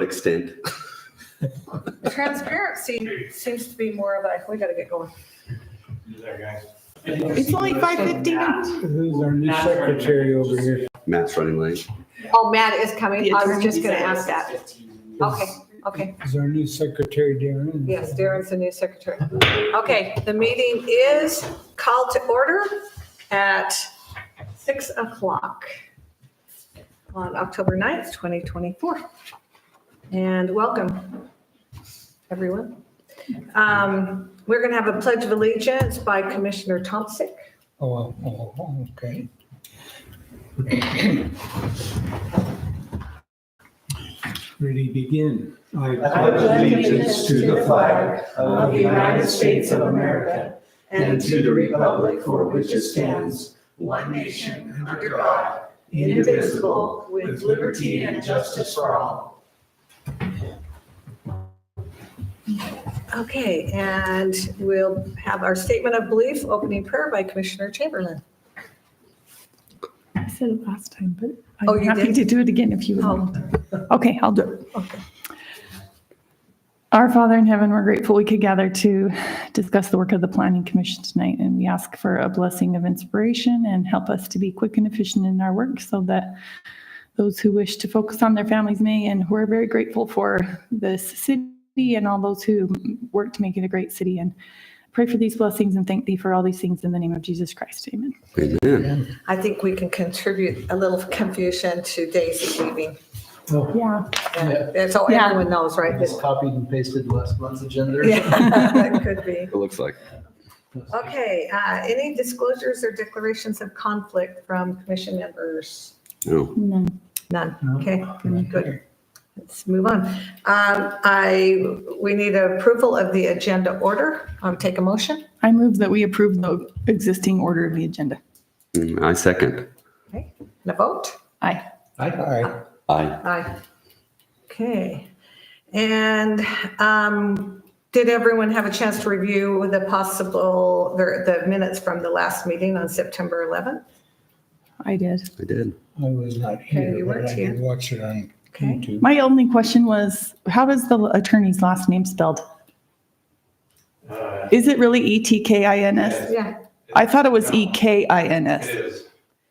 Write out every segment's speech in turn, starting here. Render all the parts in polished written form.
extent. Transparency seems to be more of a, we gotta get going. It's only 5:15. Who's our new secretary over here? Matt's running late. Oh, Matt is coming. The I was attorney just gonna ask that. Okay. Is our new secretary Darren? Yes, Darren's the new secretary. Okay, the meeting is called to order at 6 o'clock on October 9th, 2024. And welcome, everyone. We're going to have a pledge of allegiance by Commissioner Tomsic. Okay. Ready, begin. I pledge allegiance to the flag of the United States of America and to the republic for which it stands, one nation, under God, indivisible, with liberty and justice for all. Okay, and we'll have our statement of belief, opening prayer by Commissioner Chamberlain. I said it last time, but Oh, I'm you happy did? to do it again if you would. Oh. Okay, I'll do it. Okay. Our Father in heaven, we're grateful we could gather to discuss the work of the Planning Commission tonight, and we ask for a blessing of inspiration and help us to be quick and efficient in our work so that those who wish to focus on their families may, and we're very grateful for this city and all those who work to make it a great city, and pray for these blessings and thank thee for all these things in the name of Jesus Christ. Amen. Amen. I think we can contribute a little confusion to Daisy leaving. Oh, Yeah. And so Yeah. everyone knows, right? Just copied and pasted last month's agenda. Yeah, that could be. It looks like. Okay, any disclosures or declarations of conflict from commission members? No. None. None. No. Okay, good. Let's move on. We need approval of the agenda order. Take a motion. I move that we approve the existing order of the agenda. I second. Okay, and a vote? Aye. Aye. Aye. Aye. Okay. And did everyone have a chance to review the minutes from the last meeting on September 11th? I did. I did. I was not Okay, here, you but weren't I did here. watch it on Okay. YouTube. My only question was, how does the attorney's last name spelled? Is it really E-T-K-I-N-S? Yeah. I thought it was E-K-I-N-S. It is.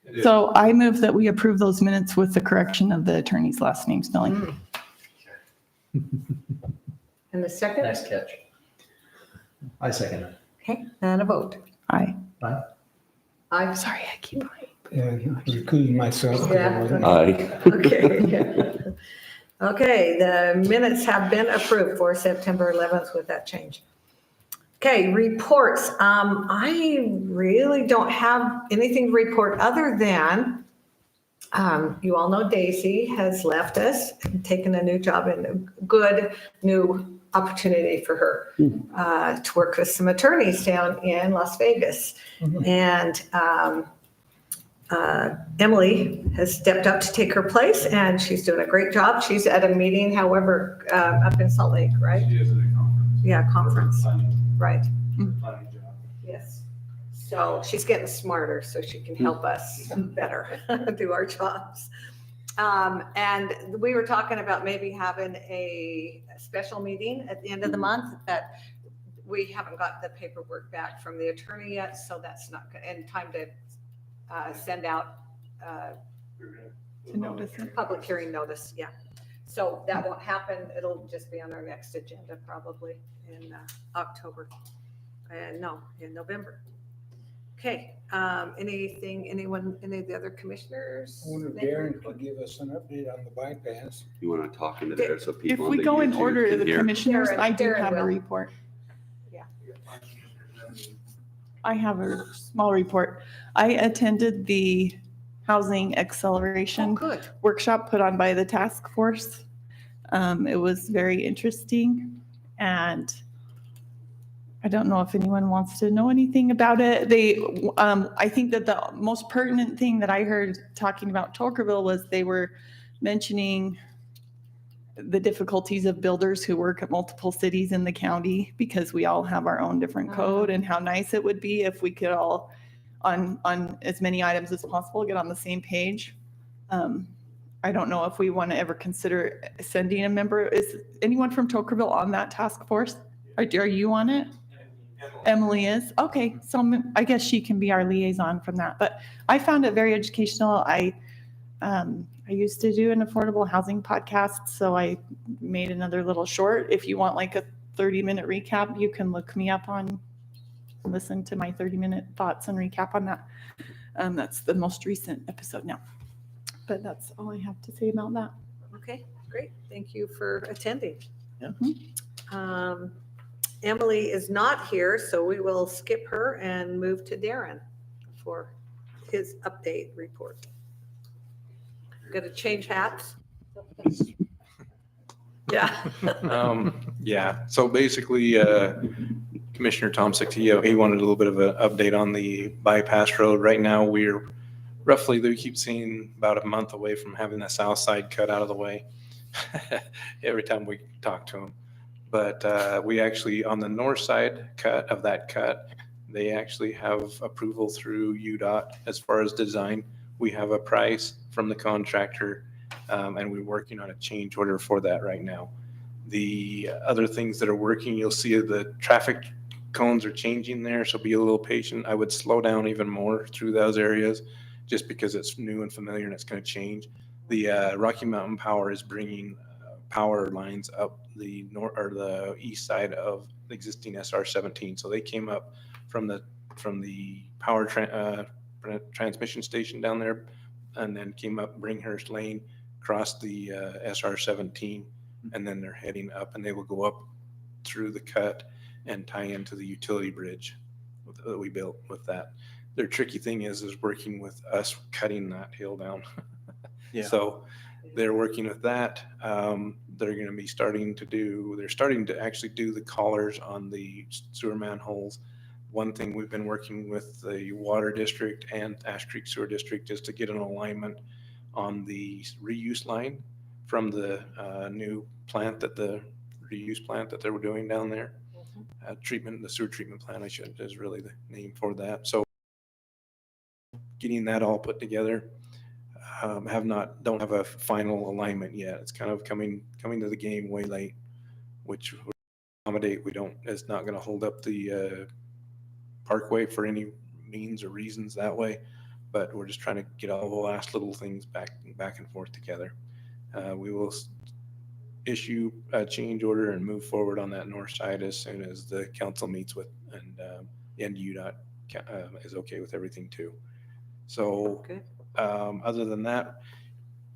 It is. So I move that we approve those minutes with the correction of the attorney's last name spelling. And the second? Nice catch. I second it. Okay, and a vote. Aye. Aye. Sorry, I keep. Yeah, recused myself. 'cause I Yeah. wasn't- Aye. Okay. Okay, the minutes have been approved for September 11th with that change. Okay, reports. I really don't have anything to report other than you all know Daisy has left us and taken a new job and a good new opportunity for her to work with some attorneys down in Las Vegas. And Emily has stepped up to take her place and she's doing a great job. She's at a meeting, however, up in Salt Lake, right? She is at a conference. Yeah, conference. Planning Right. job. Yes. So she's getting smarter so she can help us better do our jobs. And we were talking about maybe having a special meeting at the end of the month that we haven't got the paperwork back from the attorney yet, so that's not in time to send out To notice it. public hearing notice, yeah. So that won't happen. It'll just be on our next agenda probably in October. No, in November. Okay, any of the other commissioners? I wonder if Darren could give us an update on the bypass. You want to talk into there so If people on we the go in YouTube order of can the hear? commissioners, I do Darren have a will. report. I have a small report. I attended the Housing Oh, Acceleration good. workshop put on by the task force. It was very interesting, and I don't know if anyone wants to know anything about it. I think that the most pertinent thing that I heard talking about Tokerville was they were mentioning the difficulties of builders who work at multiple cities in the county because we all have our own different code, and how nice it would be if we could all on as many items as possible get on the same page. I don't know if we want to ever consider sending a member. Is anyone from Tokerville on that task force? Are you on it? Emily is? Okay, so I guess she can be our liaison from that. But I found it very educational. I used to do an affordable housing podcast, so I made another little short. If you want like a 30-minute recap, you can look me up on, listen to my 30-minute thoughts and recap on that. That's the most recent episode now. But that's all I have to say about that. Okay, great. Thank you for attending. Yeah. Emily is not here, so we will skip her and move to Darren for his update report. Going to change hats? Yeah. Yeah, so basically, Commissioner Tom Sictio, he wanted a little bit of an update on the bypass road. Right now, we keep seeing about a month away from having the south side cut out of the way every time we talk to him. But we actually, on the north side cut of that cut, they actually have approval through UDOT as far as design. We have a price from the contractor, and we're working on a change order for that right now. The other things that are working, you'll see the traffic cones are changing there, so be a little patient. I would slow down even more through those areas just because it's new and familiar and it's going to change. The Rocky Mountain Power is bringing power lines up the north or the east side of the existing SR-17. So they came up from the power transmission station down there, and then came up Bringhurst Lane, crossed the SR-17, and then they're heading up, and they will go up through the cut and tie into the utility bridge that we built with that. Their tricky thing is working with us cutting that hill down. Yeah. So they're working with that. They're going to be starting to actually do the collars on the sewer manholes. One thing we've been working with the water district and Ash Creek Sewer District is to get an alignment on the reuse line from the new plant the reuse plant that they were doing down there. The sewer treatment plant, is really the name for that. So getting that all put together. Don't have a final alignment yet. It's kind of coming to the game way late, which would accommodate. It's not going to hold up the parkway for any means or reasons that way, but we're just trying to get all the last little things back and forth together. We will issue a change order and move forward on that north side as soon as the council meets with and UDOT is okay with everything too. So. Okay. Other than that,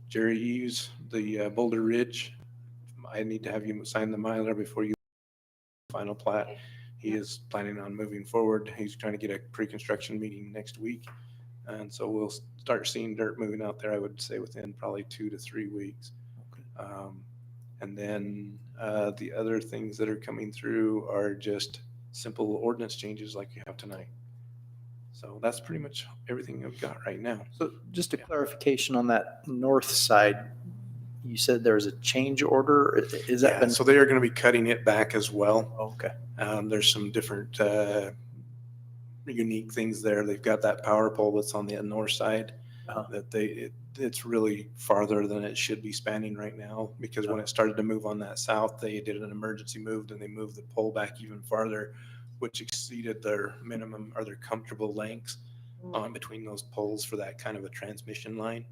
Jerry Eves, the Boulder Ridge, I need to have you sign the Mylar before you final plat. Okay. He is planning on moving forward. He's trying to get a pre-construction meeting next week. And so we'll start seeing dirt moving out there, I would say within probably 2 to 3 weeks. And then the other things that are coming through are just simple ordinance changes like you have tonight. So that's pretty much everything I've got right now. So just a clarification on that north side, you said there was a change order. Is that been? So they are going to be cutting it back as well. Okay. There's some different unique things there. They've got that power pole that's on the north side that it's really farther than it should be spanning right now, because when it started to move on that south, they did an emergency move and they moved the pole back even farther, which exceeded their minimum or their comfortable lengths on between those poles for that kind of a transmission line.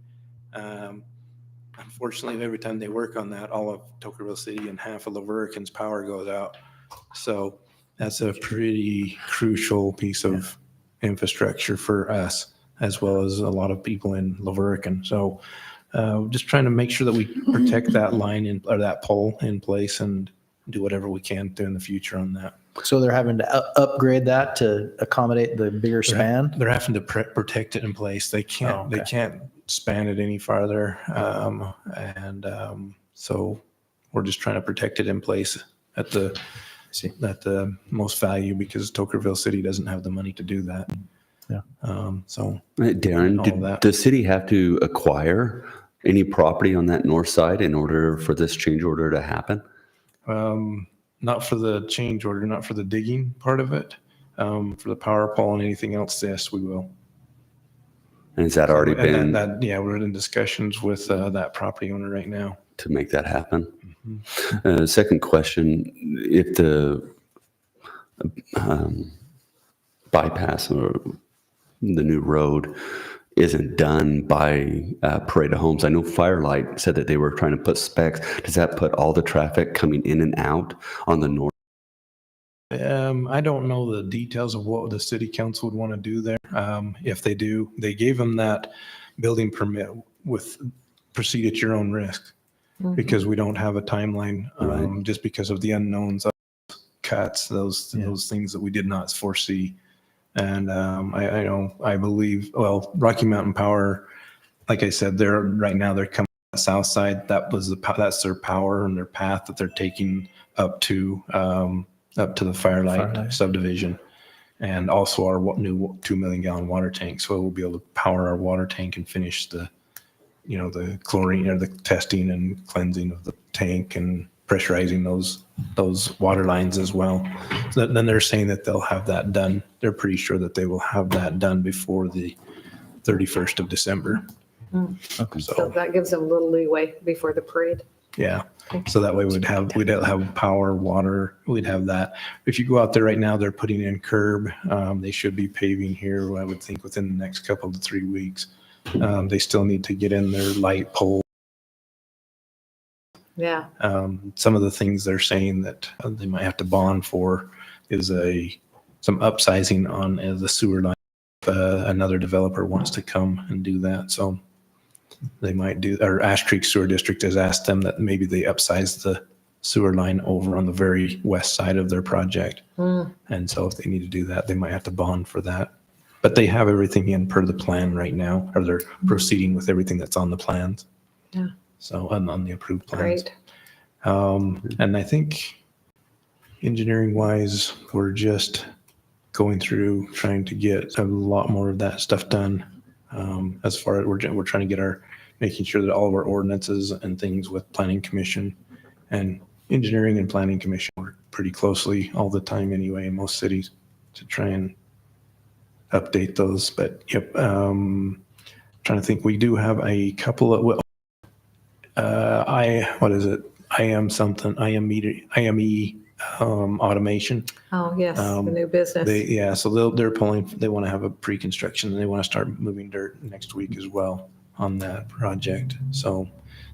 Unfortunately, every time they work on that, all of Tokerville City and half of Laverican's power goes out. So that's a pretty crucial piece of infrastructure for us, as well as a lot of people in Laverican. So just trying to make sure that we protect that line or that pole in place and do whatever we can to in the future on that. So they're having to upgrade that to accommodate the bigger span? They're having to protect it in place. They can't. Oh, okay. They can't span it any farther. So we're just trying to protect it in place at the most value, because Tokerville City doesn't have the money to do that. Yeah. So Darren, all did that. the city have to acquire any property on that north side in order for this change order to happen? Not for the change order, not for the digging part of it. For the power pole and anything else, yes, we will. And has that already And been yeah, we're in discussions with that property owner right now. to make that happen? Second question, if the bypass or the new road isn't done by Parade of Homes, I know Firelight said that they were trying to put specs. Does that put all the traffic coming in and out on the north? I don't know the details of what the city council would want to do there. If they do, they gave them that building permit with proceed at your own risk because we don't have a timeline, Right. just because of the unknowns of cuts, those things that we did not foresee. And I believe, well, Rocky Mountain Power, like I said, right now they're coming on the south side. That's their power and their path that they're taking up to the Firelight subdivision, and also our new 2 million gallon water tank. So we'll be able to power our water tank and finish the chlorine or the testing and cleansing of the tank and pressurizing those water lines as well. So then they're saying that they'll have that done. They're pretty sure that they will have that done before the 31st of December. So So, that gives them a little leeway before the parade. yeah. So that way we'd have power, water, we'd have that. If you go out there right now, they're putting in curb. They should be paving here, I would think, within the next couple to 3 weeks. They still need to get in their light pole. Yeah. Some of the things they're saying that they might have to bond for is some upsizing on the sewer line. If another developer wants to come and do that, so they might do. Or Ash Creek Sewer District has asked them that maybe they upsize the sewer line over on the very west side of their project. And so if they need to do that, they might have to bond for that. But they have everything in per the plan right now, or they're proceeding with everything that's on the plans. Yeah. So on the approved plans. Great. And I think engineering wise, we're just going through trying to get a lot more of that stuff done. As far as we're trying to get making sure that all of our ordinances and things with planning commission and engineering and planning commission work pretty closely all the time anyway in most cities to try and update those. But yep, trying to think, we do have a couple of, IME automation. Oh, yes, the new business. So they want to have a pre-construction and they want to start moving dirt next week as well on that project. So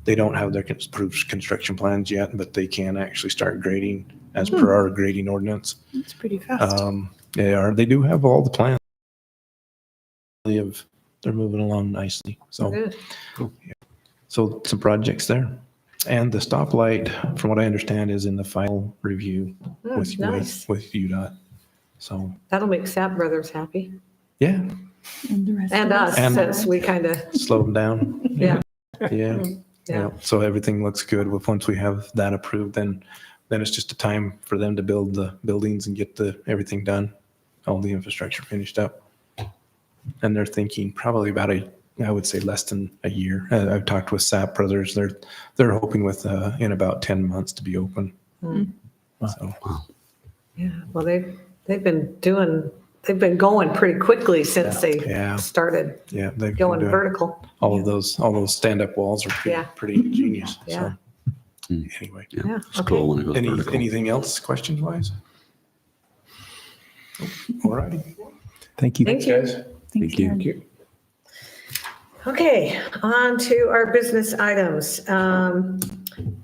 they don't have their approved construction plans yet, but they can actually start grading as per our grading ordinance. It's pretty fast. They do have all the plans. They're moving along nicely. So, Good. so some projects there. And the stoplight, from what I understand, is in the final review with Nice. UDOT. So, That'll make Sapp Brothers happy. yeah, And the rest And of us, And- since we kind of, slow them down. yeah. Yeah. Yeah. So everything looks good. Once we have that approved, then it's just a time for them to build the buildings and get everything done, all the infrastructure finished up. And they're thinking probably about I would say less than a year. I've talked with Sapp Brothers. They're hoping in about 10 months to be open. So, Yeah, well, they've been going pretty quickly since they Yeah. started yeah, they've been going doing vertical. all those stand-up walls are Yeah. pretty ingenious. Yeah. So, anyway, Yeah, It's cool when it goes vertical. anything else questions wise? All righty. Thank you. Thank you. Thank you. Karen. Okay, on to our business items.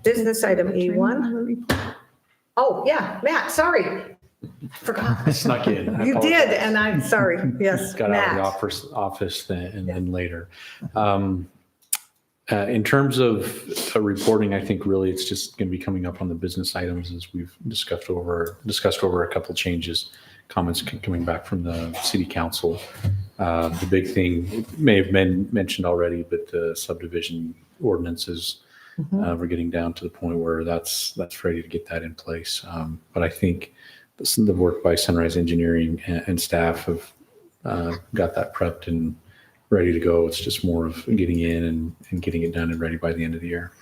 Business item E1. Oh, yeah, Matt, sorry. Forgot. Snuck in. I You did, apologize. and I'm sorry. Yes, Got out of the Matt. office then, and then later. In terms of reporting, I think really it's just going to be coming up on the business items as we've discussed over a couple changes, comments coming back from the city council. The big thing may have been mentioned already, but the subdivision ordinances, we're getting down to the point where that's ready to get that in place. But I think the work by Sunrise Engineering and staff have got that prepped and ready to go. It's just more of getting in and getting it done and ready by the end of the year.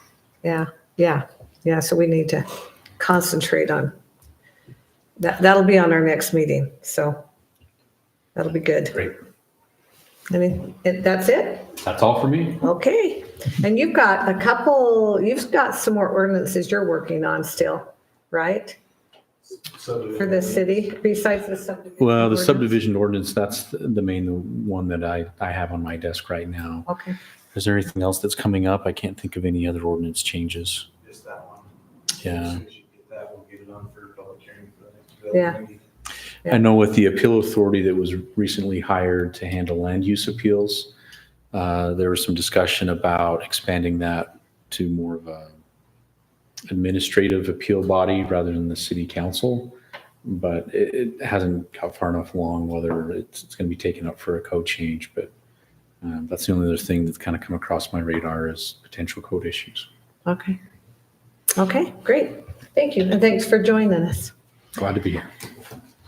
Yeah. So we need to concentrate on that. That'll be on our next meeting. So that'll be good. Great. That's it? That's all for me. Okay. And you've got some more ordinances you're working on still, right? For the city, besides the subdivision? Well, the ordinance? subdivision ordinance, that's the main one that I have on my desk right now. Okay. Is there anything else that's coming up? I can't think of any other ordinance changes. Just that one. Yeah. As soon as you get that, we'll get it on for public hearing for the next Yeah. meeting. Yeah. I know with the appeal authority that was recently hired to handle land use appeals, there was some discussion about expanding that to more of a administrative appeal body rather than the city council. But it hasn't got far enough along whether it's going to be taken up for a code change. But that's the only other thing that's kind of come across my radar is potential code issues. Okay. Okay, great. Thank you. And thanks for joining us. Glad to be here.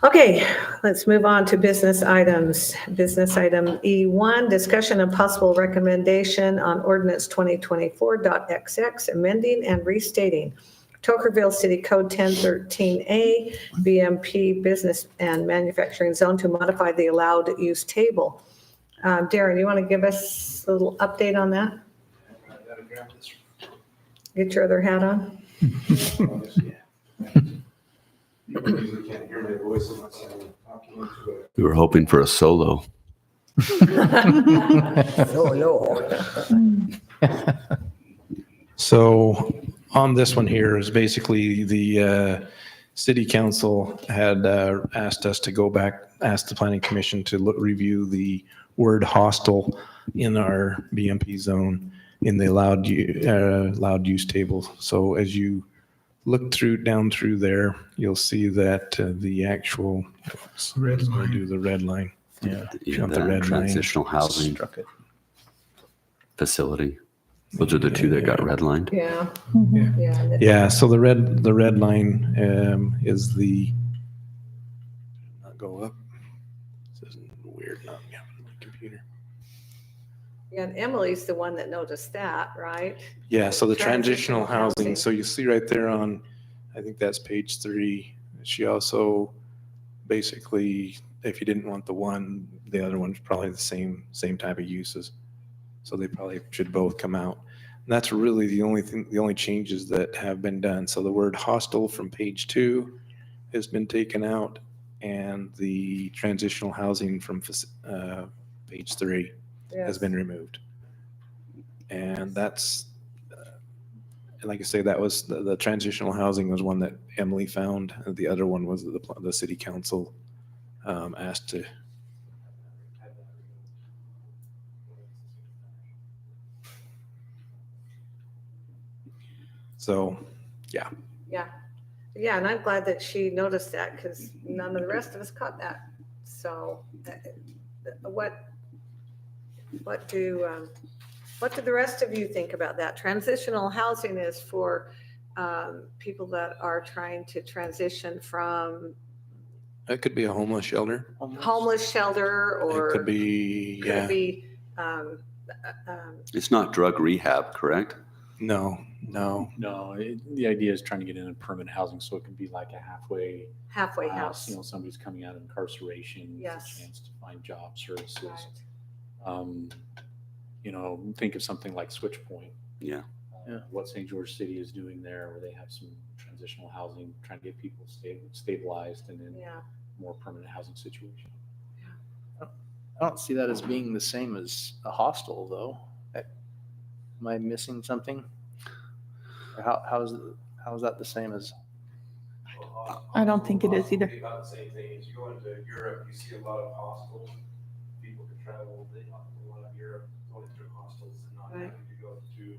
Okay, let's move on to business items. Business item E1, discussion and possible recommendation on ordinance 2024.XX, amending and restating Tokerville City Code 1013A, BMP Business and Manufacturing Zone to modify the allowed use table. Darren, you want to give us a little update on that? I gotta grab this. Get your other hat on. You usually can't hear my voice unless I'm talking into it. We were hoping for a solo. So on this one here is basically the city council had asked us to go back, ask the planning commission to review the word hostile in our BMP zone in the allowed use table. So as you look down through there, you'll see that the actual, Red line. do the red line. Yeah. Yeah, Jump the that red line. transitional housing Struck it. facility. Those are the two that got redlined. Yeah. Yeah. Yeah. and then- Yeah, so the red line is the, not go up. This is weird not having my computer. Yeah, and Emily's the one that noticed that, right? Yeah, so the Transitional transitional housing. housing, so you see right there on, I think that's page 3. She also basically, if you didn't want the one, the other one's probably the same type of uses. So they probably should both come out. And that's really the only changes that have been done. So the word hostile from page 2 has been taken out, and the transitional housing from page 3 has Yes. been removed. And that's, and like I say, that was the transitional housing was one that Emily found. And the other one was the city council asked to. So, yeah. Yeah. Yeah, and I'm glad that she noticed that because none of the rest of us caught that. So what do the rest of you think about that? Transitional housing is for people that are trying to transition from It could be a homeless shelter. homeless shelter or It could be, could yeah. be, It's not drug rehab, correct? No. No, the idea is trying to get into permanent housing so it can be like a halfway halfway house. You know, somebody's coming out of incarceration, Yes. a chance to find job services. Right. You know, think of something like Switch Point. Yeah. What St. George City is doing there, where they have some transitional housing, trying to get people stabilized and in Yeah. more permanent housing situation. I don't see that as being the same as a hostel, though. Am I missing something? Or how is that the same as? I don't think it is either. About the same thing. As you go into Europe, you see a lot of hostels. People can travel. They a lot of Europe going through hostels and not Right. having to go to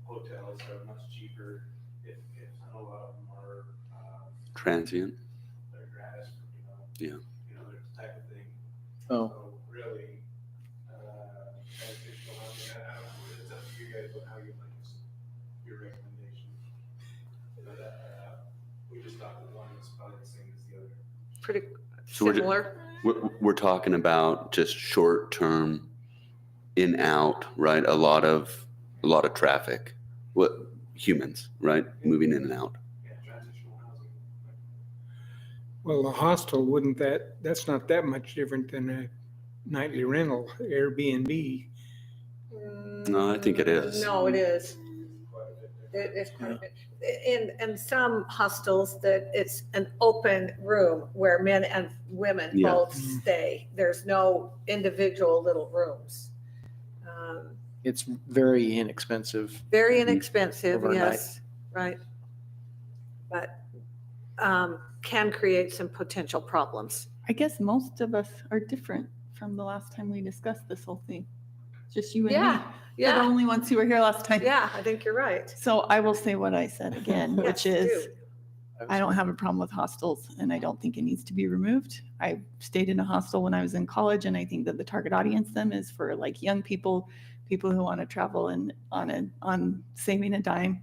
hotels that are much cheaper. If a lot of them are Transient. they're gratis, Yeah. there's the type of thing. Oh, So really, transitional housing, I don't know, it's up to you guys on how you like your recommendation. But we just thought that one was probably the same as the other. Pretty So we're ju- similar. We're talking about just short term, in out, right? A lot of traffic. What humans, right? Moving in and out. Yeah, transitional housing. Well, a hostel, that's not that much different than nightly rental, Airbnb. No, I think it is. No, it is. It's quite a bit. In some hostels that it's an open room where men and women Yeah. both stay. There's no individual little rooms. It's very inexpensive. Very inexpensive, Overnight. yes, right. But can create some potential problems. I guess most of us are different from the last time we discussed this whole thing. Just you and me. Yeah, We're the yeah, only ones who were here last time. yeah, I think you're right. So I will say what I said again, Yes, which is, do. I don't have a problem with hostels and I don't think it needs to be removed. I stayed in a hostel when I was in college and I think that the target audience them is for like young people, people who want to travel and on saving a dime.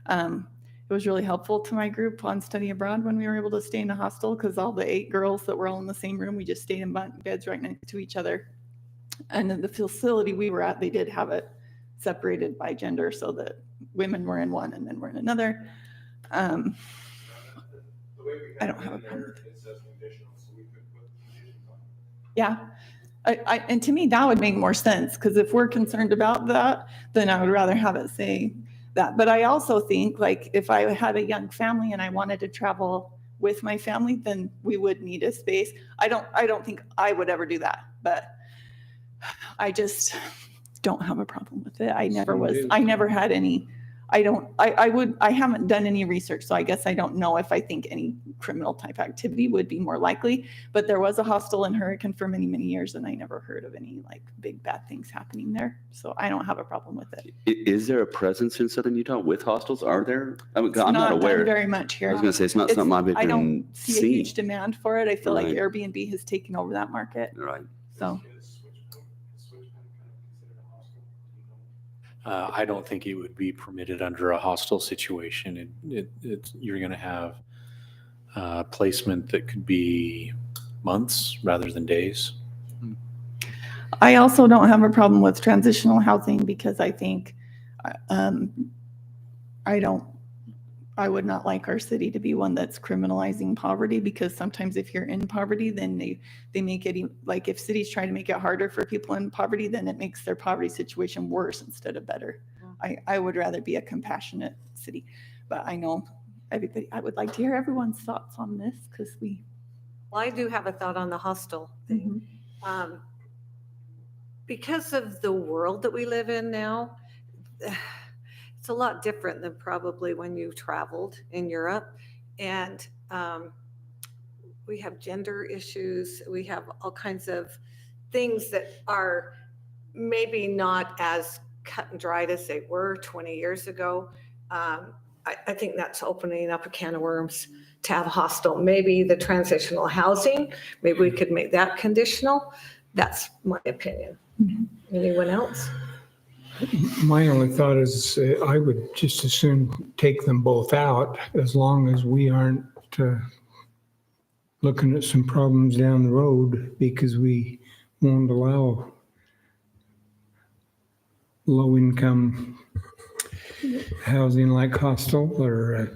It was really helpful to my group on study abroad when we were able to stay in a hostel because all the 8 girls that were all in the same room, we just stayed in beds right next to each other. And in the facility we were at, they did have it separated by gender so that women were in one and men were in another. I don't have a problem with it. Yeah. And to me, that would make more sense because if we're concerned about that, then I would rather have it say that. But I also think like if I had a young family and I wanted to travel with my family, then we would need a space. I don't think I would ever do that, but I just don't have a problem with it. I never had any, I haven't done any research, so I guess I don't know if I think any criminal type activity would be more likely, but there was a hostel in Hurricane for many, many years and I never heard of any like big bad things happening there. So I don't have a problem with it. Is there a presence in Southern Utah with hostels? Are there? I mean, It's I'm not done aware. very much I here. was going to say, it's not It's- something I've I been don't see a seeing. huge demand for it. I feel like Right. Airbnb has taken over that market. Right. So I don't think it would be permitted under a hostel situation. You're going to have placement that could be months rather than days. I also don't have a problem with transitional housing because I think I would not like our city to be one that's criminalizing poverty because sometimes if you're in poverty, then they make it like if cities try to make it harder for people in poverty, then it makes their poverty situation worse instead of better. I would rather be a compassionate city, but I know everybody, I would like to hear everyone's thoughts on this because Well, I do have a thought on the hostel thing. Because of the world that we live in now, it's a lot different than probably when you traveled in Europe. And we have gender issues. We have all kinds of things that are maybe not as cut and dried as they were 20 years ago. I think that's opening up a can of worms to have a hostel. Maybe the transitional housing, maybe we could make that conditional. That's my opinion. Anyone else? My only thought is I would just as soon take them both out as long as we aren't looking at some problems down the road because we won't allow low-income housing like hostel or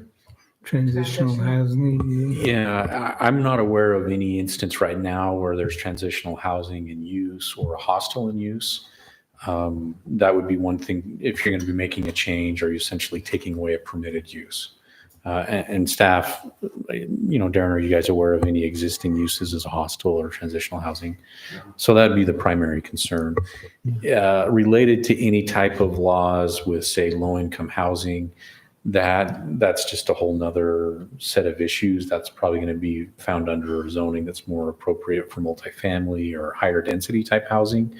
transitional housing. Yeah, I'm not aware of any instance right now where there's transitional housing in use or a hostel in use. That would be one thing. If you're going to be making a change, are you essentially taking away a permitted use? And staff, Darren, are you guys aware of any existing uses as a hostel or transitional housing? So that'd be the primary concern. Related to any type of laws with, say, low-income housing, that's just a whole nother set of issues. That's probably going to be found under zoning that's more appropriate for multifamily or higher density type housing.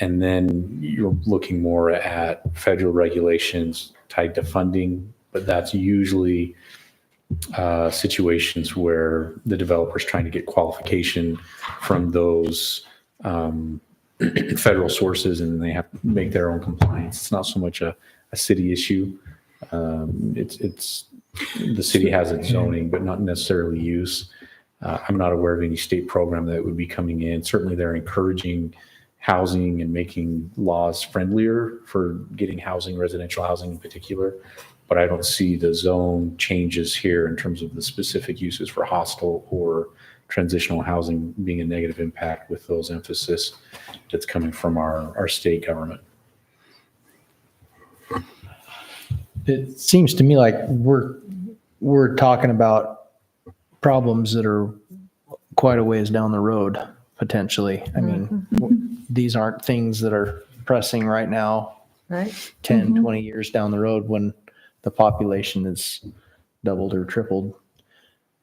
And then you're looking more at federal regulations tied to funding, but that's usually situations where the developer's trying to get qualification from those federal sources and they have to make their own compliance. It's not so much a city issue. It's the city has its zoning, but not necessarily use. I'm not aware of any state program that would be coming in. Certainly they're encouraging housing and making laws friendlier for getting housing, residential housing in particular. But I don't see the zone changes here in terms of the specific uses for hostel or transitional housing being a negative impact with those emphasis that's coming from our state government. It seems to me like we're talking about problems that are quite a ways down the road, potentially. I mean, these aren't things that are pressing right now, Right? 10, 20 years down the road when the population is doubled or tripled.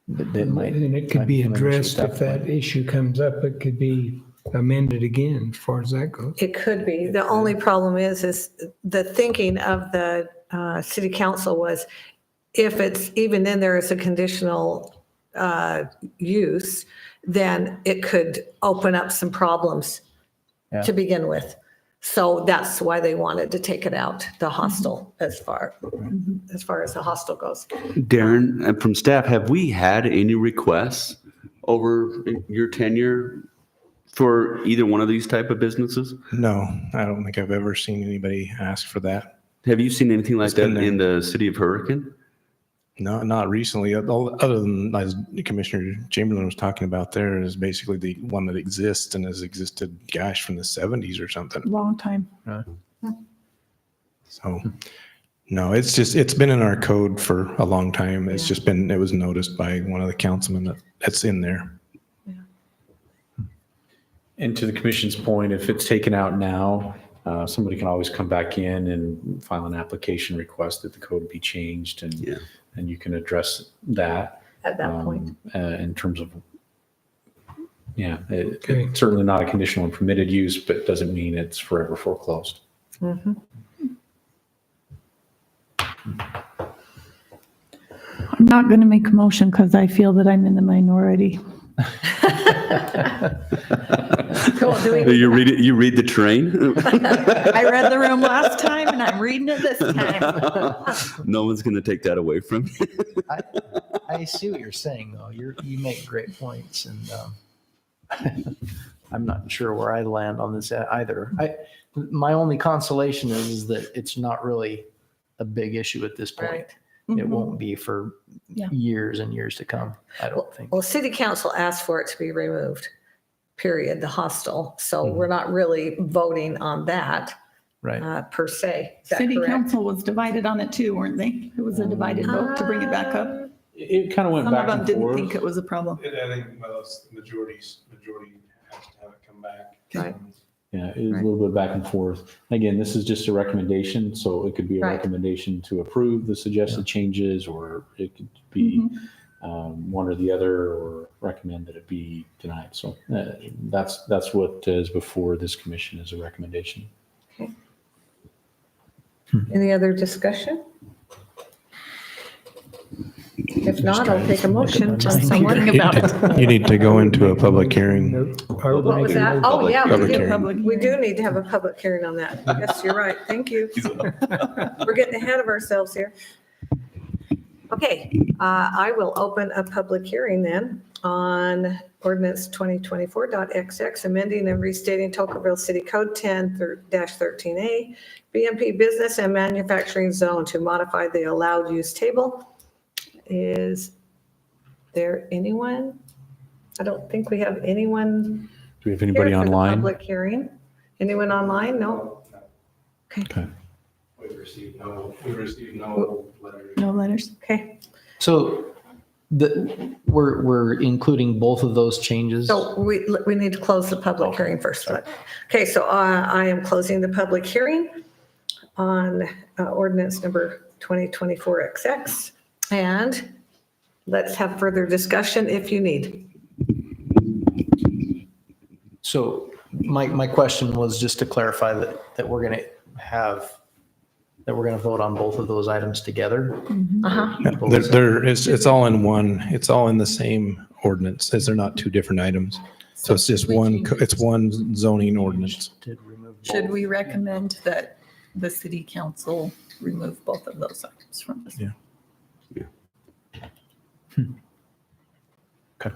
That might. And it could be might diminish addressed at if that that issue comes up. It could be amended again as far as that goes. It could be. The only problem is the thinking of the city council was if it's even in there as a conditional use, then it could open up some problems Yeah. to begin with. So that's why they wanted to take it out, the hostel, as far as the hostel goes. Darren, from staff, have we had any requests over your tenure for either one of these type of businesses? No, I don't think I've ever seen anybody ask for that. Have you seen anything like It's that been there. in the city of Hurricane? No, not recently. Other than as Commissioner Chamberlain was talking about, there is basically the one that exists and has existed, gosh, from the 70s or something. Long time. So, no, it's been in our code for a long time. It's just been, it was noticed by one of the councilmen that's in there. And to the commission's point, if it's taken out now, somebody can always come back in and file an application request that the code be changed, and Yeah. and you can address that At that point. in terms of, yeah, Okay. it's certainly not a conditional and permitted use, but it doesn't mean it's forever foreclosed. I'm not going to make a motion because I feel that I'm in the minority. Cool. Do we- You read the train? I read the room last time and I'm reading it this time. No one's going to take that away from you. I see what you're saying, though. You make great points, and I'm not sure where I land on this either. My only consolation is that it's not really a big issue at this point. Right. It won't be for Yeah. years and years to come, I don't think. Well, city council asked for it to be removed, period, the hostel. So we're not really voting on that Right. per se. Is that City correct? council was divided on it too, weren't they? It was a divided vote to bring it back up. It kind of went Some of back them and didn't forth. think it was a problem. I think, well, majority has to have it come back. Right. Yeah, it was a little bit back and forth. Again, this is just a recommendation, so it could be a Right. recommendation to approve the suggested changes, or it could be one or the other, or recommend that it be denied. So that's what is before this commission is a recommendation. Any other discussion? If not, I'll take a motion from someone. You need to go into a public hearing. What was that? Oh, yeah, Public we do. hearing. Public We do hearing. need to have a public hearing on that. Yes, you're right. Thank you. We're getting ahead of ourselves here. Okay, I will open a public hearing then on ordinance 2024.XX, amending and restating Tocqueville City Code 10-13A, BMP Business and Manufacturing Zone to modify the allowed use table. Is there anyone? I don't think we have anyone Do we have here anybody for the online? public hearing. Anyone online? No? Okay. We've received no letters. No letters. Okay, So we're including both of those changes? so we need to close the public hearing first. Okay, so I am closing the public hearing on ordinance number 2024XX. And let's have further discussion if you need. So my question was just to clarify that we're going to vote on both of those items together. Uh-huh. It's all in one, it's all in the same ordinance, as they're not two different items. So it's just it's one zoning ordinance. To remove Should both. we recommend that the city council remove both of those items from this? Yeah. Okay.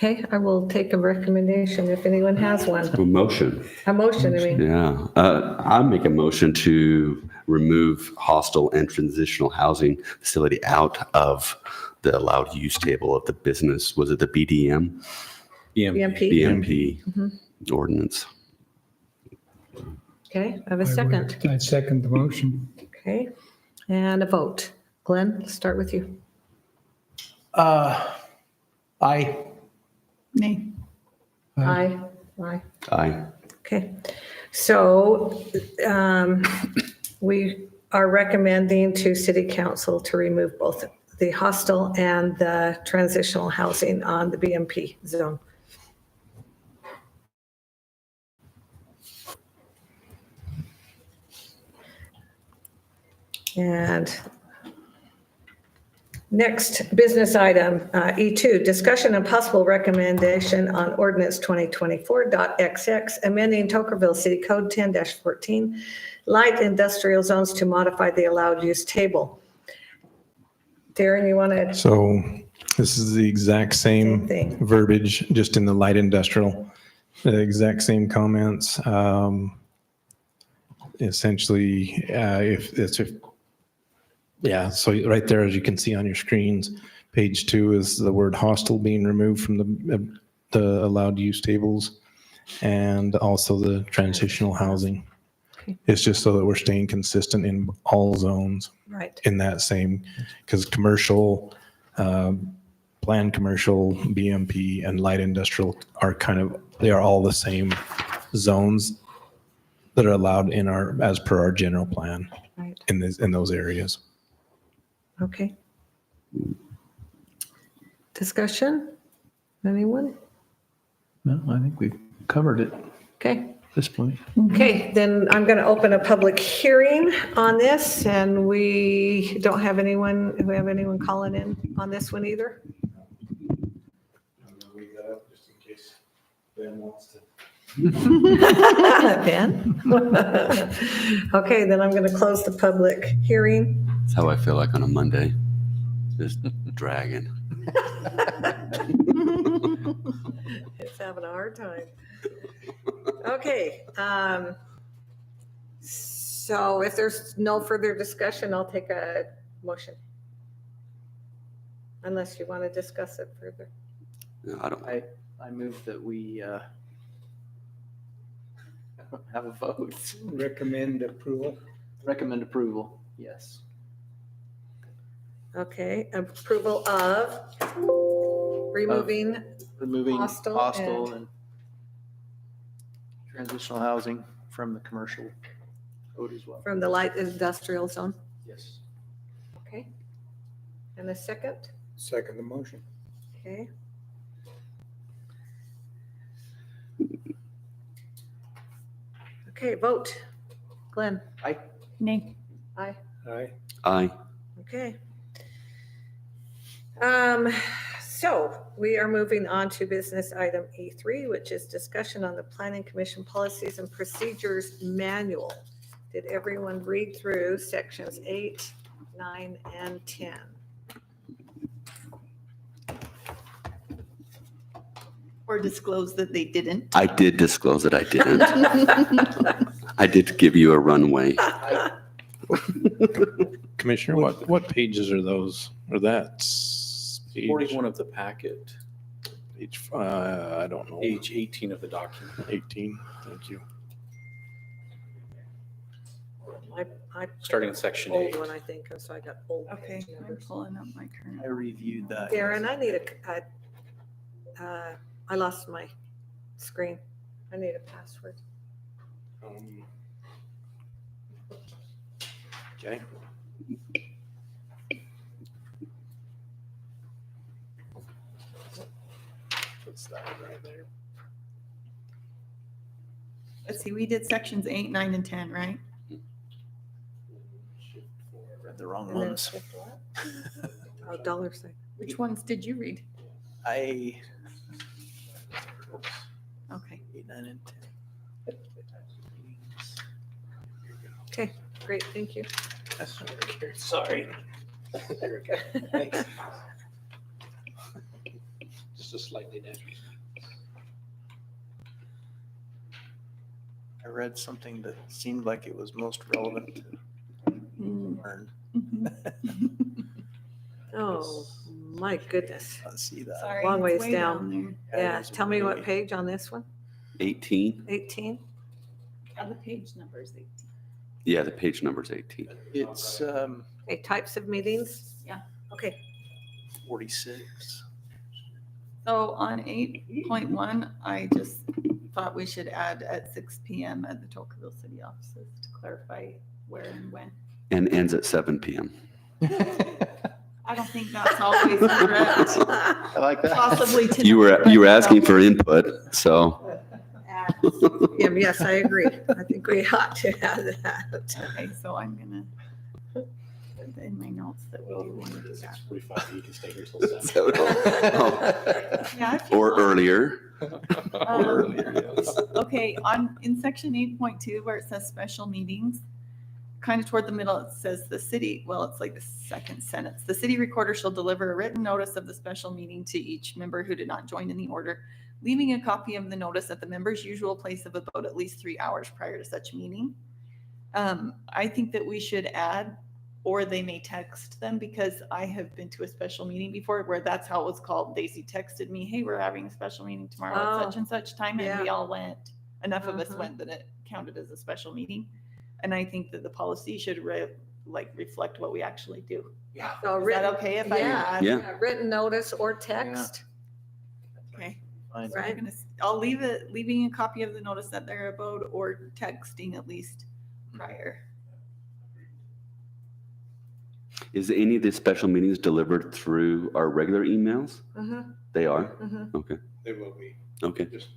Okay, I will take a recommendation if anyone has one. A motion. A motion, I mean. Yeah. I make a motion to remove hostel and transitional housing facility out of the allowed use table of the business. Was it the BDM? BMP. BMP ordinance. Okay, I have a second. I second the motion. Okay, and a vote. Glenn, let's start with you. Aye. Nay. Aye. Aye. Aye. Okay, so we are recommending to city council to remove both the hostel and the transitional housing on the BMP zone. And next business item, E2, discussion and possible recommendation on ordinance 2024.XX, amending Tokerville City Code 10-14, light industrial zones to modify the allowed use table. Darren, you want to? So this is the exact Same same thing. verbiage, just in the light industrial, the exact same comments. Essentially, so right there, as you can see on your screens, page 2 is the word hostel being removed from the allowed use tables, and also the transitional housing. Okay. It's just so that we're staying consistent in all zones Right, in that same, because commercial, planned commercial, BMP, and light industrial are they are all the same zones that are allowed as per our general plan right, in those areas. okay. Discussion? Anyone? No, I think we've covered it at Okay. this point. Okay, then I'm going to open a public hearing on this, and we don't have anyone calling in on this one either? Ben? Okay, then I'm going to close the public hearing. That's how I feel like on a Monday. Just dragging. It's having a hard time. Okay, so if there's no further discussion, I'll take a motion. Unless you want to discuss it further. No, I don't. I move that we have a vote. Recommend approval. Recommend approval, yes. Okay, approval of removing, Removing Hostel hostel and transitional housing from the commercial code as well. from the light industrial zone. Yes. Okay. And a second? Second the motion. Okay. Okay, vote. Glenn? Nay. Aye. Aye. Aye. Okay. So we are moving on to business item E3, which is discussion on the Planning Commission Policies and Procedures Manual. Did everyone read through sections 8, 9, and 10? Or disclose that they didn't. I did disclose that I didn't. I did give you a runway. Commissioner, what pages are those? Or that's page, 41 of the packet, I don't know. page 18 of the document. 18, thank you. I Starting in section old 8. one, I think, and so I got old Okay, page I'm numbers. pulling up my current. I reviewed that. Darren, I need I lost my screen. I need a password. Okay. What's that right there? Let's see, we did sections 8, 9, and 10, right? Read the wrong And then ones. shift what? Oh, dollar sign. Which ones did you read? I, Okay. 8, 9, and 10. Okay, great, thank you. Sorry. Just just slightly different. I read something that seemed like it was most relevant to learn. Oh, my goodness. I see that. Sorry. Long it's ways way down. there. Yeah, tell me what page on this one? 18? 18? Yeah, the page numbers. 18. Yeah, the page number's 18. It's Okay, types of meetings? Yeah. Okay, 46. So on 8.1, I just thought we should add at 6 p.m. at the Tocqueville City offices to clarify where and when. And ends at 7 p.m. I don't think that's always correct. I like that. Possibly to. You were asking for input, so. yeah, yes, I agree. I think we ought to have that. Okay, so I'm gonna put in my notes that we do want to do that. 6:45, you can stay here till 7. So- Yeah, if you Or want. earlier. Okay, in section 8.2 where it says special meetings, kind of toward the middle, it says the city, well, it's like the second sentence. The city recorder shall deliver a written notice of the special meeting to each member who did not join in the order, leaving a copy of the notice at the member's usual place of abode at least 3 hours prior to such meeting. I think that we should add, or they may text them, because I have been to a special meeting before where that's how it was called. Daisy texted me, hey, we're having a special meeting tomorrow at such and such time. And we all went, enough of us went that it counted as a special meeting. And I think that the policy should reflect what we actually do. Yeah. So Is written, that okay if I add? Yeah. written notice or text? Okay. Fine. So I'm gonna, I'll leaving a copy of the notice at their abode or texting at least prior. Is any of the special meetings delivered through our regular emails? Mm-hmm, They are? mm-hmm. Okay, They will be, okay. just,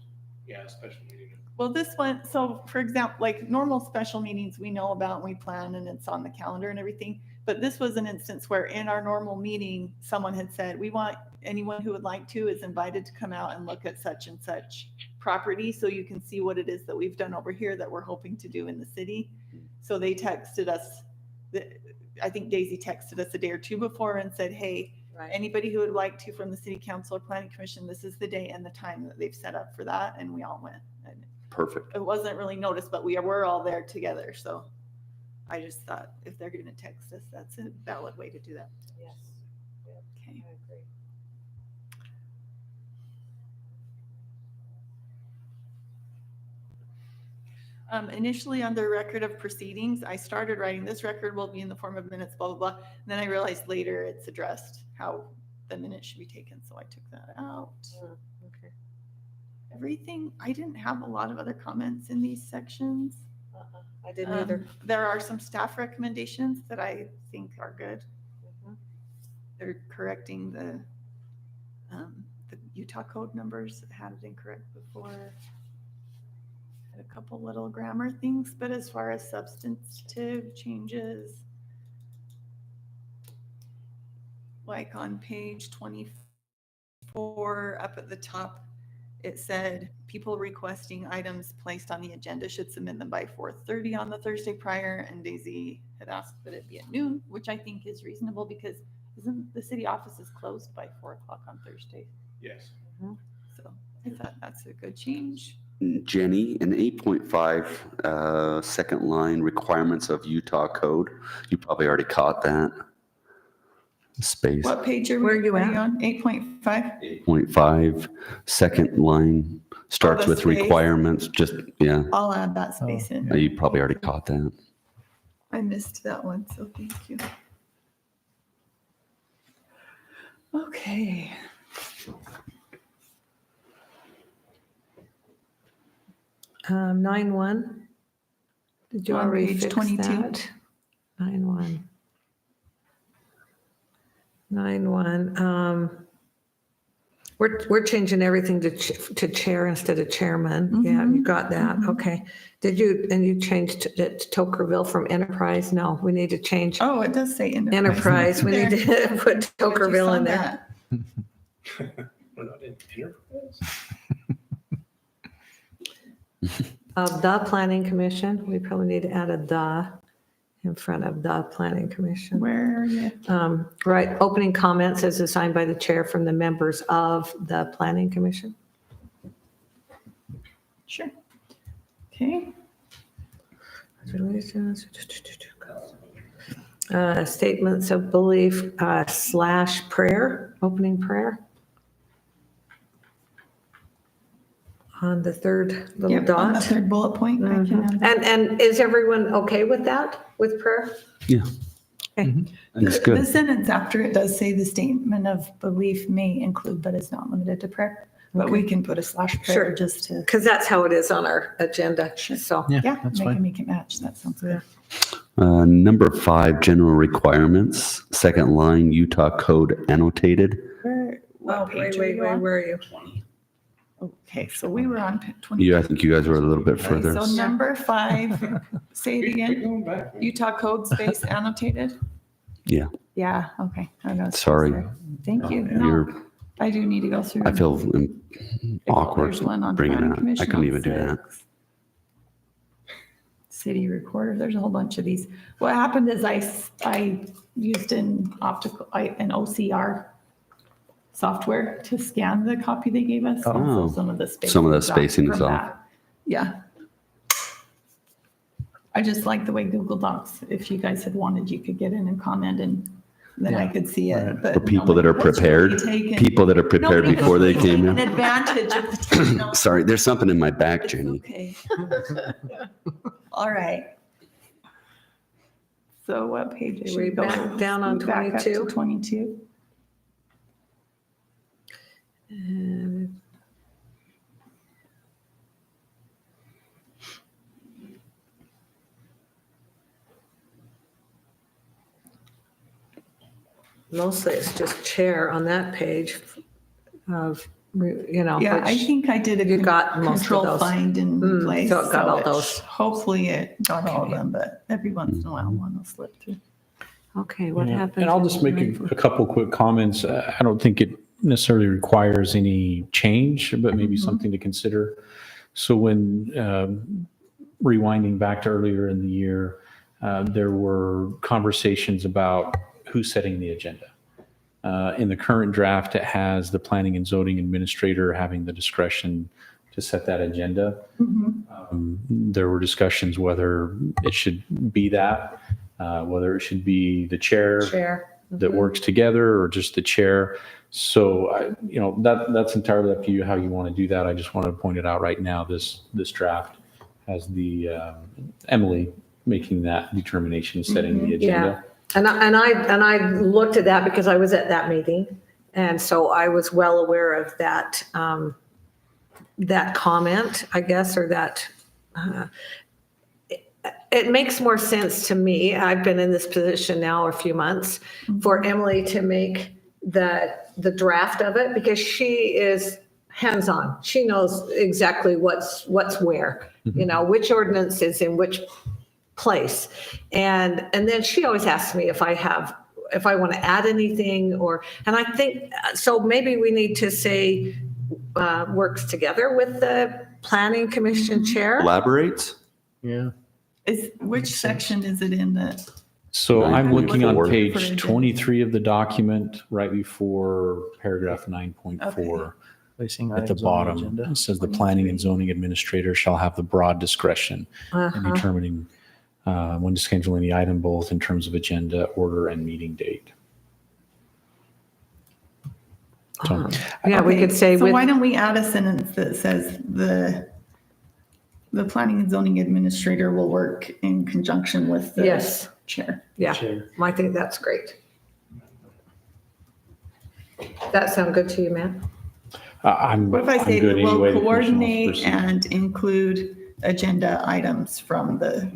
yeah, special meeting. Well, this one, so for example, like normal special meetings we know about and we plan and it's on the calendar and everything. But this was an instance where in our normal meeting, someone had said, we want anyone who would like to is invited to come out and look at such and such property. So you can see what it is that we've done over here that we're hoping to do in the city. So they texted us, I think Daisy texted us a day or two before and said, hey, Right. anybody who would like to from the city council or planning commission, this is the day and the time that they've set up for that. And we all went. And Perfect. it wasn't really noticed, but we were all there together. So I just thought if they're going to text us, that's a valid way to do that. Yes. Okay. I agree. Initially under record of proceedings, I started writing this record will be in the form of minutes, blah, blah, blah. And then I realized later it's addressed how the minutes should be taken. So I took that out. Okay. Everything, I didn't have a lot of other comments in these sections. I didn't either. There are some staff recommendations that I think are good. Mhm. They're correcting the Utah code numbers that had it incorrect before. Had a couple little grammar things, but as far as substantive changes, like on page 24 up at the top, it said people requesting items placed on the agenda should submit them by 4:30 on the Thursday prior. And Daisy had asked that it be at noon, which I think is reasonable because isn't the city office is closed by 4 o'clock on Thursday? Yes. So I thought that's a good change. Jenny, in 8.5, second line, requirements of Utah code, you probably already caught that. Space. What page are Where are you at? on? 8.5? 8.5, second line, starts the with space. requirements, just, yeah. I'll add that space in. You probably already caught that. I missed that one, so thank you. Okay. Um, 9-1. Did you On already page fix 22. that? 9-1. 9-1. We're changing everything to chair instead of chairman. Yeah, you got that. Okay. Did you, and you changed it to Tocqueville from enterprise? No, we need to change Oh, it does say enterprise. We need to put Tocqueville in there. We're not in enterprise. The planning commission, we probably need to add a the. in front of the planning commission. Where are you? Right, opening comments as assigned by the chair from the members of the planning commission. Sure. Okay. Statements of belief / prayer, opening prayer. On the third little Yep, on the dot. third bullet point. I can add that. And is everyone okay with that, with prayer? Yeah. Okay. I think it's The good. sentence after it does say the statement of belief may include, but is not limited to prayer. But we can put a / prayer Sure. just to, Because that's how it is on our agenda, Sure. so. yeah, that's they fine. can make it match. That sounds good. Number 5, general requirements, second line, Utah code annotated. Where, what page are you Wait, on? where are you? 20. Okay, so we were on 20. Yeah, I think you guys were a little bit Okay, further. so number 5, say it again. Utah code space annotated? Yeah, Yeah, okay. I know. sorry. Thank you. No, You're, I do need to go through. I feel awkward There's one on bringing planning it up. I commission couldn't on even do that. 6. City recorder, there's a whole bunch of these. What happened is I used an OCR software to scan the copy they gave us. and Oh. so some of the spacing. Some of the is off spacing is from off. that. Yeah. I just like the way Google Docs, if you guys had wanted, you could get in and comment and then I Yeah. could see it. But For people that are nobody's really prepared, taken- people that are prepared nobody before they was came taking in. advantage of the technology. Sorry, there's something in my back, It's Jenny. okay. All right. So what page Okay, should we we go? back down on Back up to 22? 22. And mostly it's just chair on that page of, Yeah, I which- think I did a you good got most of control those. find in Mm, place. so it got all it- those. Hopefully it got all of them, but every once in a while one will slip through. Okay, what Yeah, happened? And I'll just make a couple quick comments. I don't think it necessarily requires any change, but maybe something to consider. So when rewinding back to earlier in the year, there were conversations about who's setting the agenda. In the current draft, it has the planning and zoning administrator having the discretion to set that agenda. There were discussions whether it should be that, whether it should be the chair Chair. that works together or just the chair. So, that's entirely up to you how you want to do that. I just want to point it out right now. This draft has the Emily making that determination, setting the agenda. And I looked at that because I was at that meeting. And so I was well aware of that, that comment, I guess, or that, it makes more sense to me. I've been in this position now a few months for Emily to make the draft of it because she is hands-on. She knows exactly what's where, which ordinance is in which place. And then she always asks me if I want to add anything and I think, so maybe we need to say, works together with the planning commission chair. Collaborates? Yeah. Which section is it in that? So I'm looking on 9.4. page 23 of the document, right before paragraph 9.4. Placing At the items on bottom, agenda. it says the planning and zoning administrator shall have the broad discretion in determining when to schedule any item, both in terms of agenda, order, and meeting date. So, Yeah, we Okay, could say so with, why don't we add a sentence that says the planning and zoning administrator will work in conjunction with the Yes. chair. yeah, I think that's great. That sound good to you, man? I'm What if I I'm say good that any way we'll the commission wants to coordinate proceed. and include agenda items from the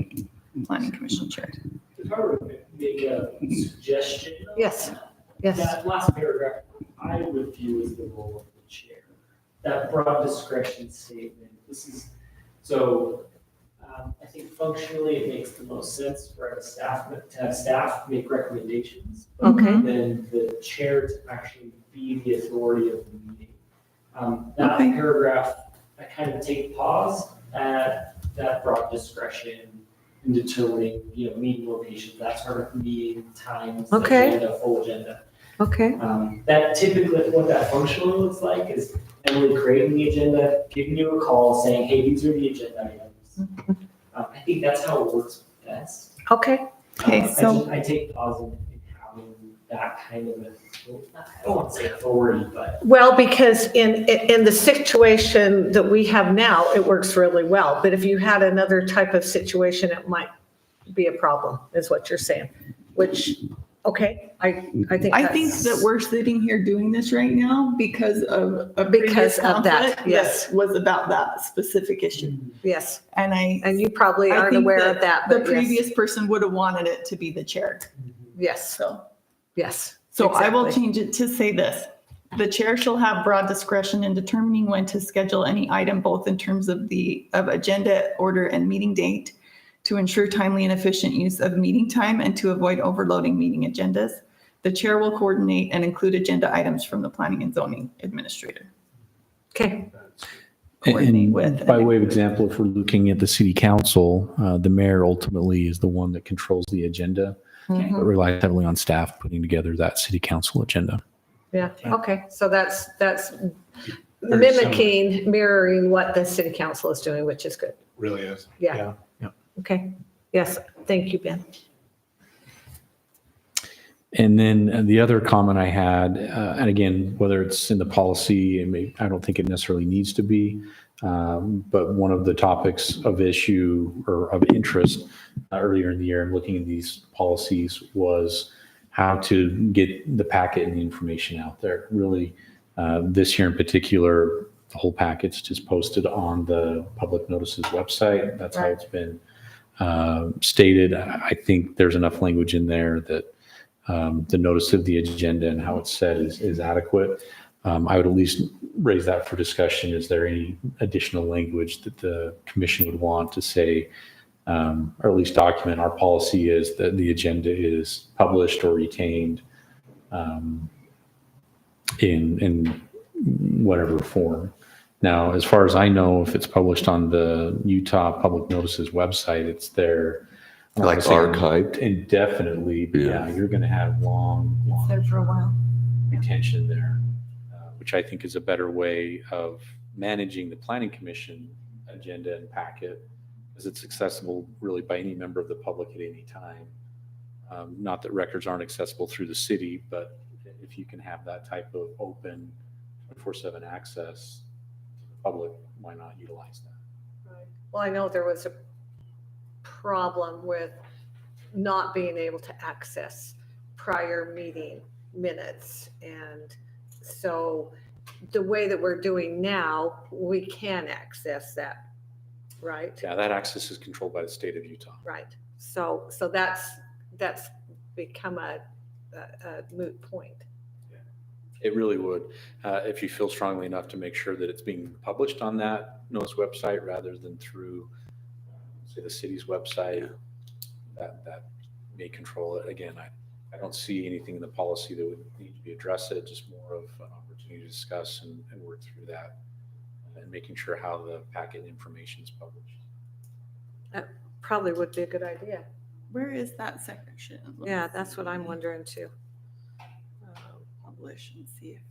planning commission chair? If I were to make a suggestion. Yes, yes. That last paragraph, I would view as the role of the chair. That broad discretion statement, I think functionally it makes the most sense for to have staff make recommendations. but Okay. Then the chair to actually be the authority of the meeting. That Okay. paragraph, I kind of take pause at that broad discretion in determining, meeting locations, that sort of meeting times. Okay. Agenda, full agenda. Okay, That typically, what that functionally looks like is Emily creating the agenda, giving you a call saying, hey, these are the agenda items. I think that's how it works best. okay, Okay, so- I take pause in having that kind of, I don't want to say authority, but well, because in the situation that we have now, it works really well. But if you had another type of situation, it might be a problem, is what you're saying, which, okay, I think I think that's- that we're sitting here doing this right now because of a Because previous of that, conflict yes. that was about that specific issue. Yes, And you probably I aren't think aware of that, the but yes, previous person would have wanted it to be the chair. yes, So, yes. so I will exactly. change it to say this. The chair shall have broad discretion in determining when to schedule any item, both in terms of of agenda order and meeting date, to ensure timely and efficient use of meeting time and to avoid overloading meeting agendas. The chair will coordinate and include agenda items from the planning and zoning administrator. Okay, Coordinate And with. by way of example, if we're looking at the city council, the mayor ultimately is the one that controls the agenda, Okay. but relies heavily on staff putting together that city council agenda. yeah, okay, so that's Very similar. mimicking, mirroring what the city council is doing, which is good. Really is. Yeah. Okay, yes, thank you, Ben. And then the other comment I had, and again, whether it's in the policy, I don't think it necessarily needs to be, but one of the topics of issue or of interest earlier in the year in looking at these policies was how to get the packet and the information out there. Really, this year in particular, the whole packet's just posted on the public notices website. That's how Right. it's been stated. I think there's enough language in there that the notice of the agenda and how it's said is adequate. I would at least raise that for discussion. Is there any additional language that the commission would want to say, or at least document our policy is that the agenda is published or retained in whatever form? Now, as far as I know, if it's published on the Utah Public Notices website, it's there. I'm not Like gonna say archived? indefinitely, but yeah, you're going to have long There for a while. retention there, which I think is a better way of managing the planning commission agenda and packet, because it's accessible really by any member of the public at any time. Not that records aren't accessible through the city, but if you can have that type of open 24/7 access to the public, why not utilize that? Well, I know there was a problem with not being able to access prior meeting minutes. And so the way that we're doing now, we can access that, right? Yeah, that access is controlled by the state of Utah. Right. So that's become a moot point. It really would, if you feel strongly enough to make sure that it's being published on that notice website rather than through, say, the city's website. That may control it. Again, I don't see anything in the policy that would need to be addressed. It's just more of an opportunity to discuss and work through that and making sure how the packet information is published. Probably would be a good idea. Where is that section? Yeah, that's what I'm wondering too. Publish and see if.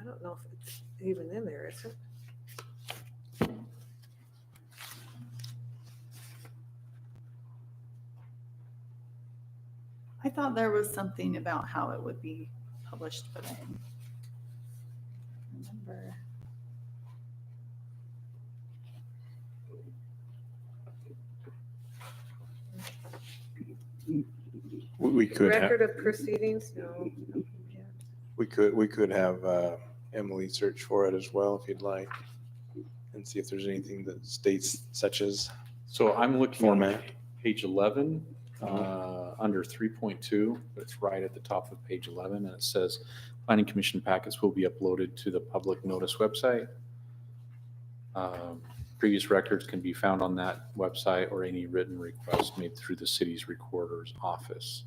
I don't know if it's even in there, is it? I thought there was something about how it would be published, but I didn't remember. We could have, Record of proceedings? No. we could have Emily search for it as well if you'd like, and see if there's anything that states such as So I'm looking on format. page 11, under 3.2, but it's right at the top of page 11, and it says, planning commission packets will be uploaded to the public notice website. Previous records can be found on that website or any written request made through the city's recorder's office.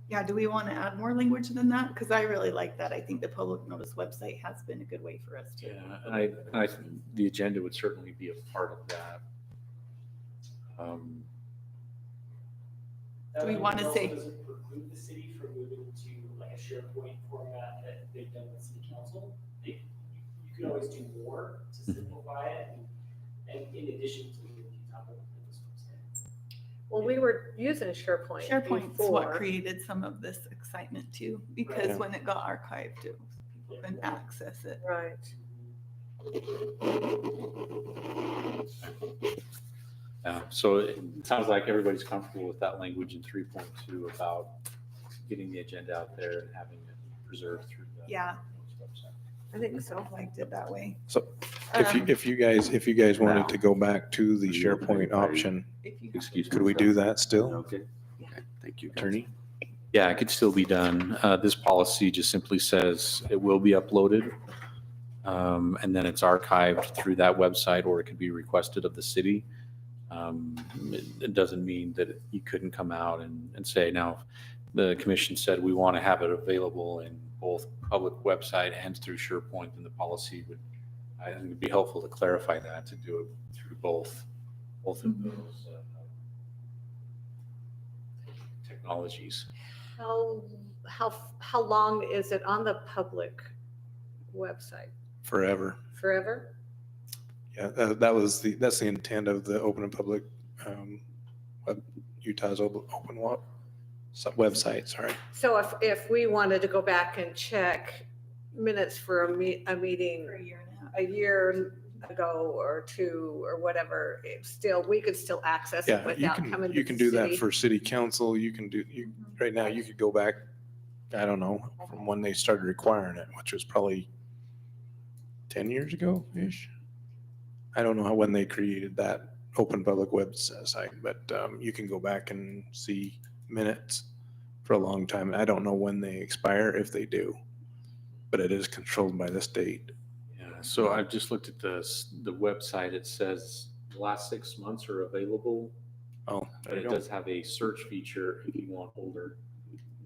Yeah, do we want to add more language than that? Because I really like that. I think the public notice website has been a good way for us to. Yeah, and I think the agenda would certainly be a part of that. Do we want to say- Does it preclude the city from moving to like a SharePoint format that they've done with city council? You can always do more to simplify it and in addition to the top of this website. Well, we were using SharePoint SharePoint's before. what created some of this excitement too, because Right. when it got archived, people couldn't access it. Right. Yeah, so it sounds like everybody's comfortable with that language in 3.2 about getting the agenda out there and having it preserved through the Yeah. website. I think so. I liked it that way. So if you guys wanted to go back to the SharePoint option, If you Excuse me. could we do that still, Okay. Okay. Thank you. guys. attorney? Yeah, it could still be done. This policy just simply says it will be uploaded. And then it's archived through that website, or it could be requested of the city. It doesn't mean that you couldn't come out and say, now, the commission said we want to have it available in both public website and through SharePoint, then the policy would, I think it'd be helpful to clarify that, to do it through both of those technologies. How long is it on the public website? Forever. Forever? Yeah, that's the intent of the open and public, Utah's open website, sorry. So if we wanted to go back and check minutes for a meeting For a year and a half. a year ago or two or whatever, we could still access it Yeah, without coming to you the can do that city. for city council. Right now, you could go back, I don't know, from when they started requiring it, which was probably 10 years ago-ish. I don't know when they created that open public website, but you can go back and see minutes for a long time. I don't know when they expire, if they do, but it is controlled by the state. Yeah, so I've just looked at the website. It says the last 6 months are available, Oh, but there it you go. does have a search feature if you want older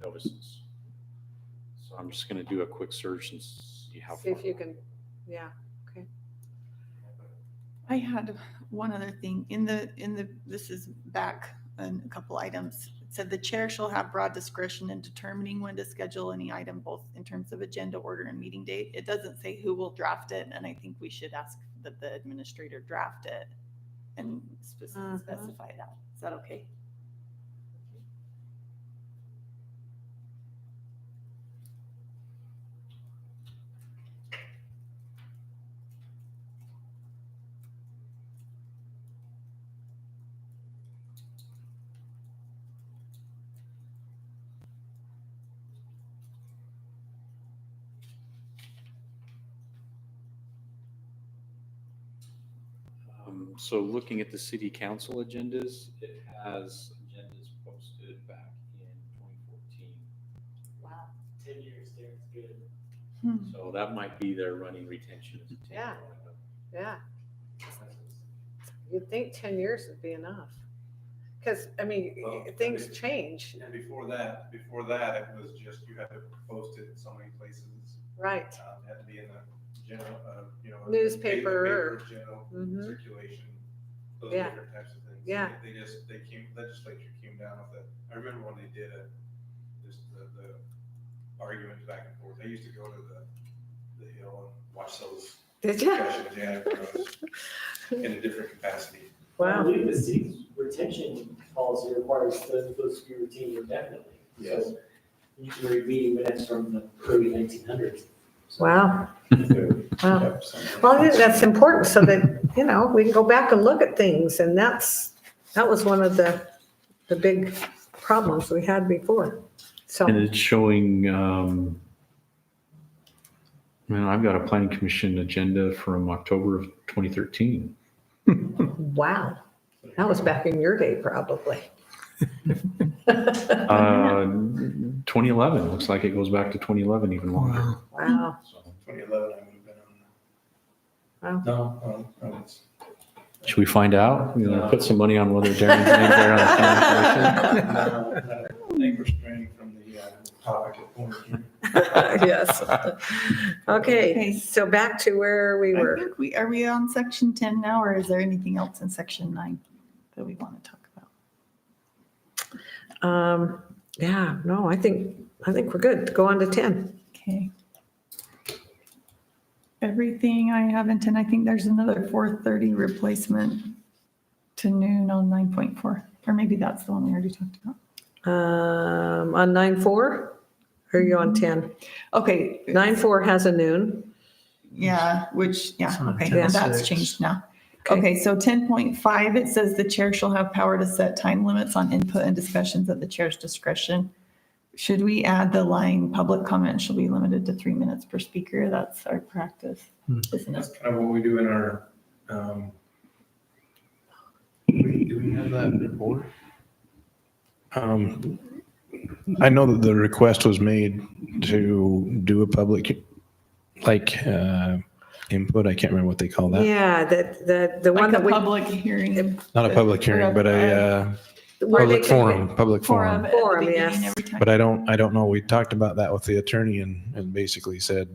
notices. So I'm just going to do a quick search and see how See far. if you can, yeah. I had one other thing this is back in a couple items. It said the chair shall have broad discretion in determining when to schedule any item, both in terms of agenda order and meeting date. It doesn't say who will draft it, and I think we should ask that the administrator draft it and specify that. Is that okay? So looking at the city council agendas, it has agendas posted back in 2014. Wow. 10 years there, it's good. So that might be their running retention. Is 10 Yeah. going up. Yeah. You'd think 10 years would be enough. Because, I mean, Well, things change. And before that, it was just, you had to post it in so many places. Right. It had to be in the general, Newspaper or- general Mhm. circulation, those Yeah. different types of things. Yeah. Legislature came down with it. I remember when they did it, the arguments back and forth. I used to go to the Hill and watch those Did you? discussions, yeah, when I was in a different capacity. I Wow. believe the city's retention policy requires those to be retained indefinitely. Yes. So you can read meeting minutes from the early 1900s. So- Wow. Wow. Yep, so- Well, I think that's important so that, we can go back and look at things. And that was one of the big problems we had before. So, And it's showing, I've got a planning commission agenda from October of 2013. wow. That was back in your day, probably. 2011, looks like it goes back to 2011 even longer. Wow. Wow. So 2011, I would have been on Wow. that. No, I was. should we find out? You know, put some money on whether Darren's name's there on the planning commission? I think we're straying from the topic at point. Yes. Okay, Okay. so back to where we I were. think are we on section 10 now, or is there anything else in section 9 that we want to talk about? Yeah, no, I think we're good. Go on to 10. Okay. Everything I have in 10, I think there's another 4:30 replacement to noon on 9.4, or maybe that's the one we already talked about. On 9.4, or are you on 10? Okay. 9.4 has a noon. Yeah, which, yeah, It's on okay, 10:06. that's changed now. Okay, so 10.5, it says the chair shall have power to set time limits on input and discussions at the chair's discretion. Should we add the line, public comment shall be limited to 3 minutes per speaker? That's our practice, isn't That's it? kind of what we do in our, do we have that report? I know that the request was made to do a public, input. I can't remember what they call that. Yeah, the one Like a that we. public hearing. Not a public hearing, but a where they public can- forum, Forum at the Forum, beginning yes. every time. But I don't know. We talked about that with the attorney and basically said,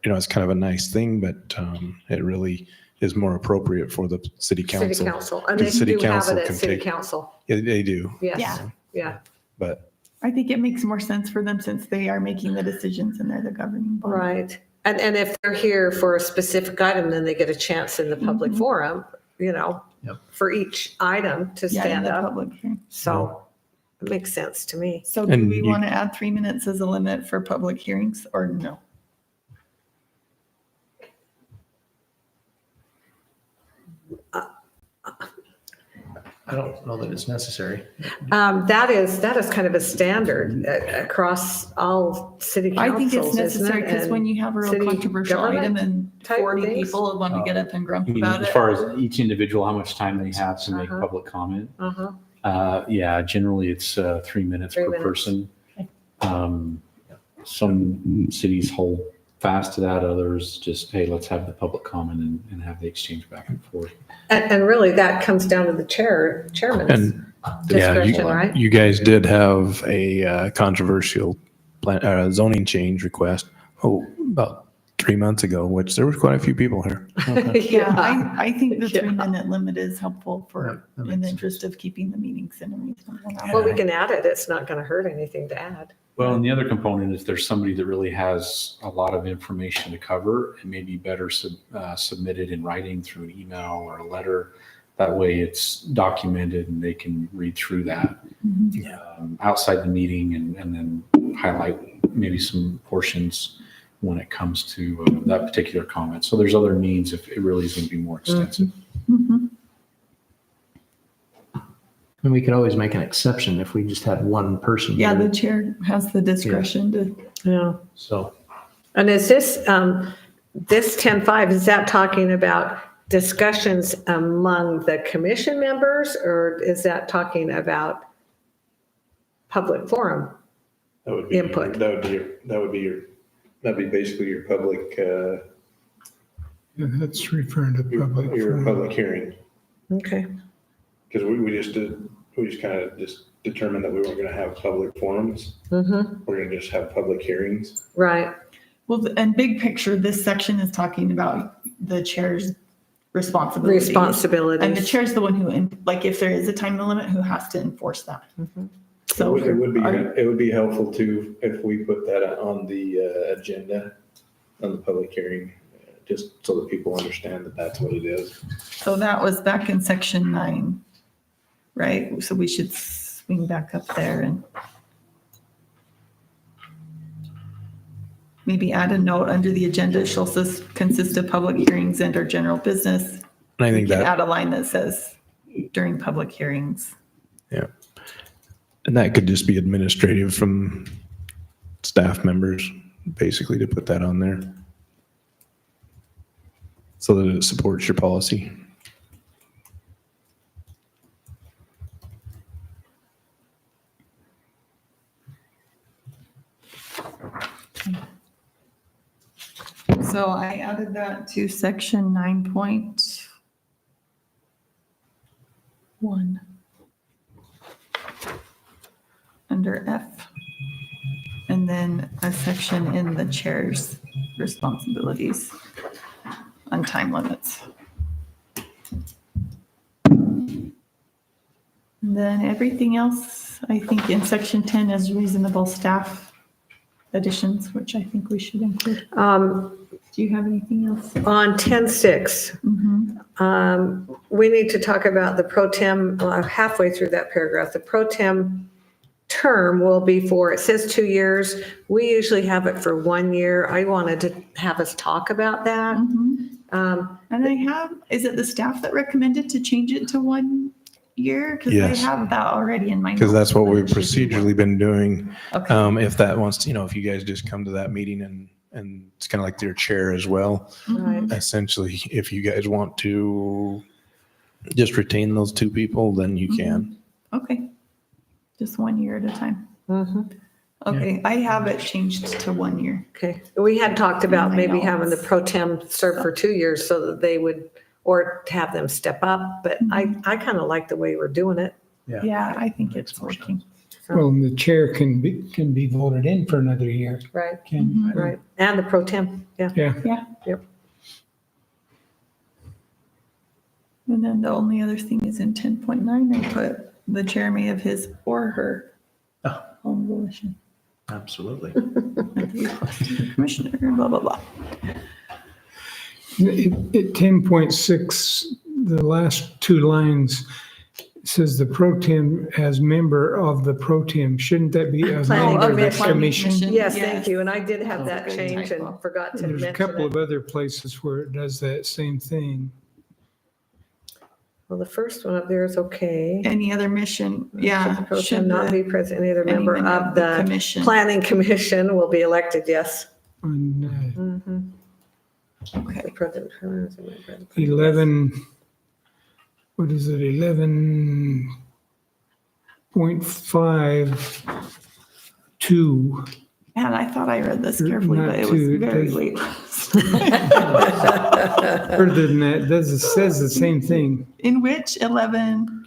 it's kind of a nice thing, but it really is more appropriate for the city council. City council, and The they city do have council it at can city take- council. Yeah, they do, Yeah. Yes, yeah, but I think it makes more sense for them since they are making the decisions and they're the governing body. right. And if they're here for a specific item, then they get a chance in the public forum, Yep. for each item to Yeah, in stand the up. public hearing. So it makes sense to me. So do And we you- want to add 3 minutes as a limit for public hearings or no? I don't know that it's necessary. That is kind of a standard across all city I councils, think it's isn't necessary it? because when And you have a real city controversial government item and type 40 things. people want to get up and grump You mean, about as it. far as each individual, how much time they have to make Uh-huh. public comment? Uh-huh. Yeah, generally it's 3 minutes 3 per minutes. person. Okay. Some cities hold fast to that, others just, hey, let's have the public comment and have the exchange back and forth. And really, that comes down to the chairman's and yeah, discretion, right? you guys did have a controversial zoning change request. About 3 months ago, which there was quite a few people here. Yeah, I think the Yeah. 3 minute limit is helpful Yeah, for, that in makes the sense. interest of keeping the meetings in a reasonable amount. Well, we can add it. It's not going to hurt anything to add. Well, and the other component is there's somebody that really has a lot of information to cover. It may be better submitted in writing through an email or a letter. That way it's documented and they can read through that outside the meeting and then highlight maybe some portions when it comes to that particular comment. So there's other means if it really is going to be more extensive. Mhm. And we could always make an exception if we just had one person. Yeah, here. the chair has the discretion to, Yeah. So And is this 10.5, is that talking about discussions among the commission members, or is that talking about public forum? That would be Input. that'd be basically your public, Yeah, that's referring to public. forum. public hearing. Okay, Because we just kind of just determined that we weren't going to have public forums. mm-hmm, We're going to just have public hearings. right, well, and big picture, this section is talking about the chair's responsibilities. And the responsibilities. chair's the one who, like, if there is a time limit, who has to enforce that. Mhm. So It would be, are- it would be helpful too if we put that on the agenda, on the public hearing, just so that people understand that that's what it is. So that was back in section 9, right? So we should swing back up there and maybe add a note under the agenda shall consist of public hearings and or general business. And I We think can that, add a line that says during public hearings. and that could just be administrative from staff members, basically, to put that on there. So that it supports your policy. So I added that to section 9.1 under F. and then a section in the chair's responsibilities on time limits. And then everything else, I think in section 10 is reasonable staff additions, which I think we should include. Do you have anything else? On 10.6, we need to talk about the pro tem, halfway through that paragraph, the pro tem term will be for, it says 2 years. We usually have it for 1 year. I wanted to have us talk about that. And is it the staff that recommended to change it to 1 year? Because Yes. I have that already in my notes. Because that's what but we've it should be procedurally been doing. Okay. If that wants to, if you guys just come to that meeting and it's kind of like their chair as well. Right. Essentially, if you guys want to just retain those two people, then you can. Okay. Just 1 year at a time. Mhm. Okay, I have it changed to 1 year. Okay, we had talked about I maybe know. having the pro tem serve for 2 years so that they would, or to have them step up, but I kind of like the way we're doing it. Yeah, I think it's working. Well, the chair can be voted in for another year. Right, Can, right. And the pro tem, yeah. yeah. And then the only other thing is in 10.9, I put the chair may have his or her own volition. Absolutely. At the request of the commissioner, blah, blah, blah. At 10.6, the last two lines says the pro tem as member of the pro tem. Shouldn't that be as Planning member of the commission. commission? Yes, thank you. And I did have that good change typo. and forgot to There's a mention couple it. of other places where it does that same thing. Well, the first one up there is okay. Any other mission, Should yeah. the pro tem should not be the- present, any other any member of the commission. planning commission will be elected, yes. On Mhm. Okay. The pro tem- 11, what is it, 11.52. And I thought I read this carefully, Not but it was too, it very does- late. Further than that, it says the same thing. In which 11?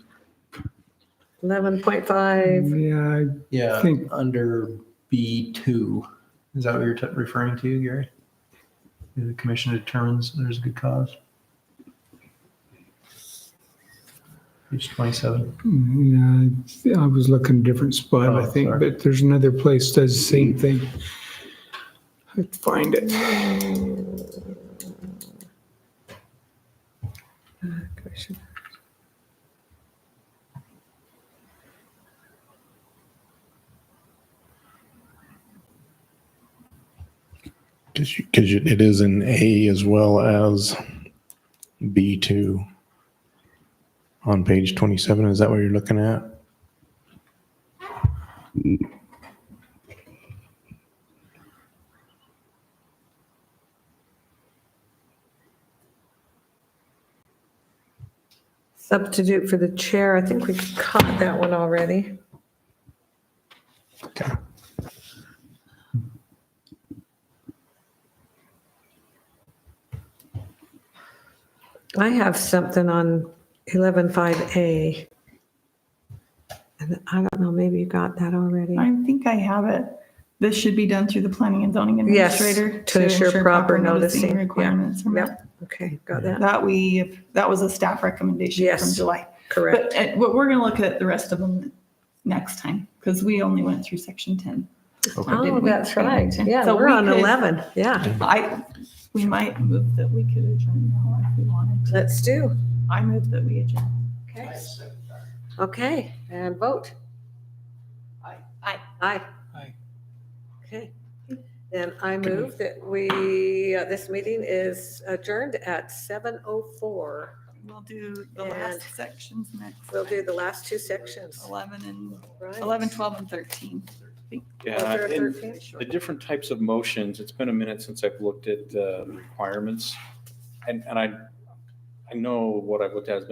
11.5, Yeah, Yeah, Think- under B2. Is that what you're referring to, Gary? The commission determines there's a good cause. Page 27. yeah, I was looking a different spot, I Oh, think, sorry. but there's another place that does the same thing. I have to find it. commission. Because it is in A as well as B2 on page 27. Is that what you're looking at? Substitute for the chair, I think we caught that one already. Okay. I have something on 11.5A. And I don't know, maybe you got that already. I think I have it. This should be done through the planning and zoning Yes, administrator. to ensure proper noticing. Yeah. Requirements. are met. Yep, okay, got that, That was a staff recommendation from Yes. July. correct. But we're gonna look at the rest of them next time, because we only went through section 10. this time, Oh, didn't we? that's right. Yeah, So we're we on could- 11, yeah. We might move that we could adjourn now if we wanted to. Let's do. I move that we adjourn. Okay. Okay, and vote. Aye. Aye. Aye. Okay, then I move that this meeting is adjourned at 7:04. We'll do the And last sections next. We'll do the last two sections. 11, Right. 12, and 13. Yeah, Was there a and 13th? the different types of motions, it's been a minute since I've looked at the requirements. And I know what I've looked at has been